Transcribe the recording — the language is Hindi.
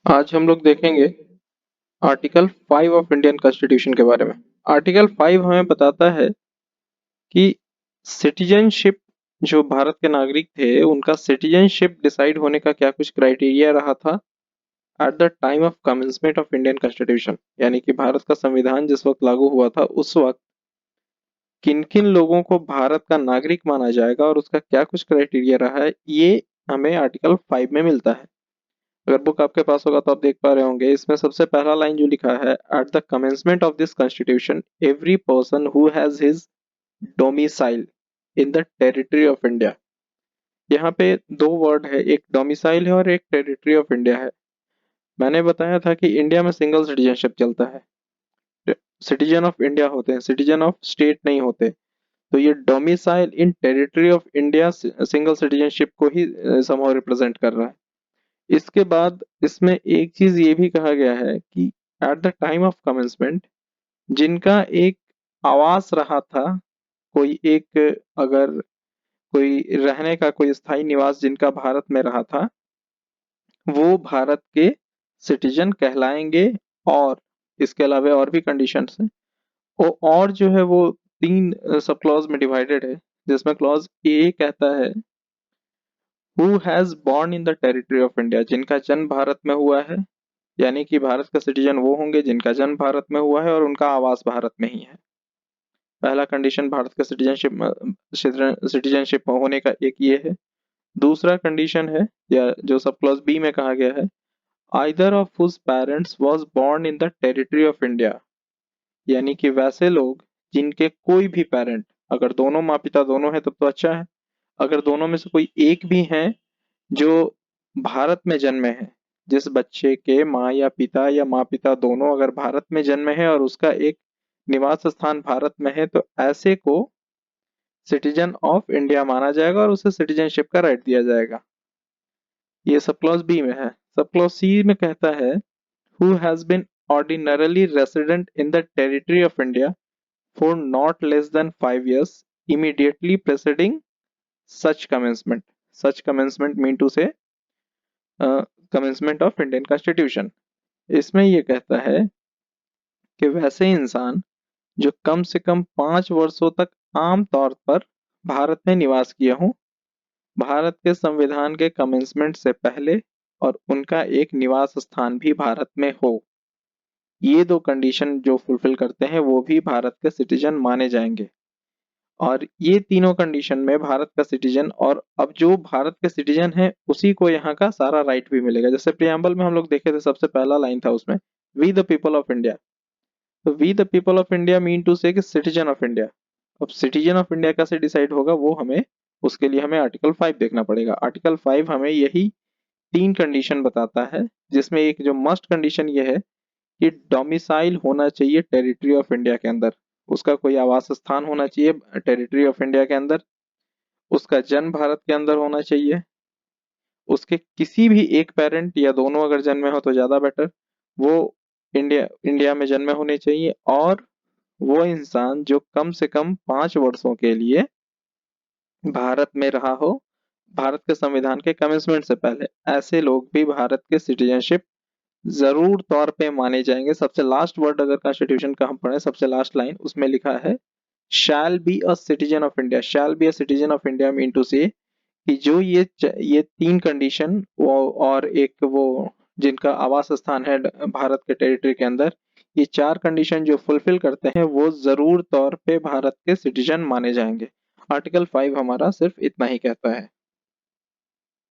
आज हम लोग देखेंगे आर्टिकल 5 ऑफ इंडियन कॉन्स्टिट्यूशन के बारे में। आर्टिकल 5 हमें बताता है कि सिटीजनशिप, जो भारत के नागरिक थे उनका सिटीजनशिप डिसाइड होने का क्या कुछ क्राइटेरिया रहा था at the time of commencement of Indian constitution. यानी कि भारत का संविधान जिस वक्त लागू हुआ था उस वक्त किन किन लोगों को भारत का नागरिक माना जाएगा और उसका क्या कुछ क्राइटेरिया रहा है, ये हमें आर्टिकल 5 में मिलता है। अगर बुक आपके पास होगा तो आप देख पा रहे होंगे, इसमें सबसे पहला लाइन जो लिखा है, at the commencement of this constitution every person who has his domicile in the territory of India. यहाँ पे दो वर्ड है, एक डोमिसाइल है और एक टेरिटरी ऑफ इंडिया है। मैंने बताया था कि इंडिया में सिंगल सिटीजनशिप चलता है, सिटीजन ऑफ इंडिया होते हैं, सिटीजन ऑफ स्टेट नहीं होते। तो ये domicile in territory of India single citizenship को ही समहाउ रिप्रेजेंट कर रहा है। इसके बाद इसमें एक चीज ये भी कहा गया है कि at the time of commencement जिनका एक आवास रहा था, कोई एक, अगर कोई रहने का कोई स्थायी निवास जिनका भारत में रहा था, वो भारत के सिटीजन कहलाएंगे। और इसके अलावा और भी कंडीशंस हैं। और जो है वो तीन सब क्लॉज में डिवाइडेड है, जिसमें क्लॉज ए कहता है who has born in the territory of India, जिनका जन्म भारत में हुआ है। यानी कि भारत का सिटीजन वो होंगे जिनका जन्म भारत में हुआ है और उनका आवास भारत में ही है। पहला कंडीशन भारत का सिटीजनशिप होने का एक ये है। दूसरा कंडीशन है, या जो सब क्लॉज बी में कहा गया है, either of whose parents was born in the territory of India. यानी कि वैसे लोग जिनके कोई भी पेरेंट, अगर दोनों माँ पिता दोनों हैं तब तो अच्छा है, अगर दोनों में से कोई एक भी है जो भारत में जन्मे हैं, जिस बच्चे के माँ या पिता या माँ पिता दोनों अगर भारत में जन्मे हैं और उसका एक निवास स्थान भारत में है, तो ऐसे को सिटीजन ऑफ इंडिया माना जाएगा और उसे सिटीजनशिप का राइट दिया जाएगा। ये सब क्लॉज बी में है। सब क्लॉज सी में कहता है who has been ordinarily resident in the territory of India for not less than 5 years immediately preceding such commencement. Such commencement mean to say commencement of Indian constitution. इसमें यह कहता है कि वैसे इंसान जो कम से कम 5 वर्षों तक आम तौर पर भारत में निवास किए हों, भारत के संविधान के कमेंसमेंट से पहले, और उनका एक निवास स्थान भी भारत में हो, ये दो कंडीशन जो फुलफिल करते हैं वो भी भारत के सिटीजन माने जाएंगे। और ये तीनों कंडीशन में भारत का सिटीजन, और अब जो भारत के सिटीजन है उसी को यहाँ का सारा राइट भी मिलेगा। जैसे प्रियम्बल में हम लोग देखे थे, सबसे पहला लाइन था उसमें, we the people of India. तो we the people of India mean to say citizen of India. अब सिटीजन ऑफ इंडिया कैसे डिसाइड होगा वो हमें, उसके लिए हमें आर्टिकल 5 देखना पड़ेगा। आर्टिकल 5 हमें यही तीन कंडीशन बताता है, जिसमें एक जो मस्ट कंडीशन ये है कि डोमिसाइल होना चाहिए टेरिटरी ऑफ इंडिया के अंदर, उसका कोई आवास स्थान होना चाहिए टेरिटरी ऑफ इंडिया के अंदर, उसका जन्म भारत के अंदर होना चाहिए, उसके किसी भी एक पेरेंट या दोनों अगर जन्मे हो तो ज्यादा बेटर, वो इंडिया इंडिया में जन्मे होने चाहिए, और वो इंसान जो कम से कम 5 वर्षों के लिए भारत में रहा हो भारत के संविधान के कमेंसमेंट से पहले, ऐसे लोग भी भारत के सिटीजनशिप जरूर तौर पे माने जाएंगे। सबसे लास्ट वर्ड अगर कॉन्स्टिट्यूशन का हम पढ़े, सबसे लास्ट लाइन उसमें लिखा है shall be a citizen of India. Shall be a citizen of India mean to say कि जो ये तीन कंडीशन वो, और एक वो जिनका आवास स्थान है भारत के टेरिटरी के अंदर, ये चार कंडीशन जो फुलफिल करते हैं वो जरूर तौर पे भारत के सिटीजन माने जाएंगे। आर्टिकल 5 हमारा सिर्फ इतना ही कहता है।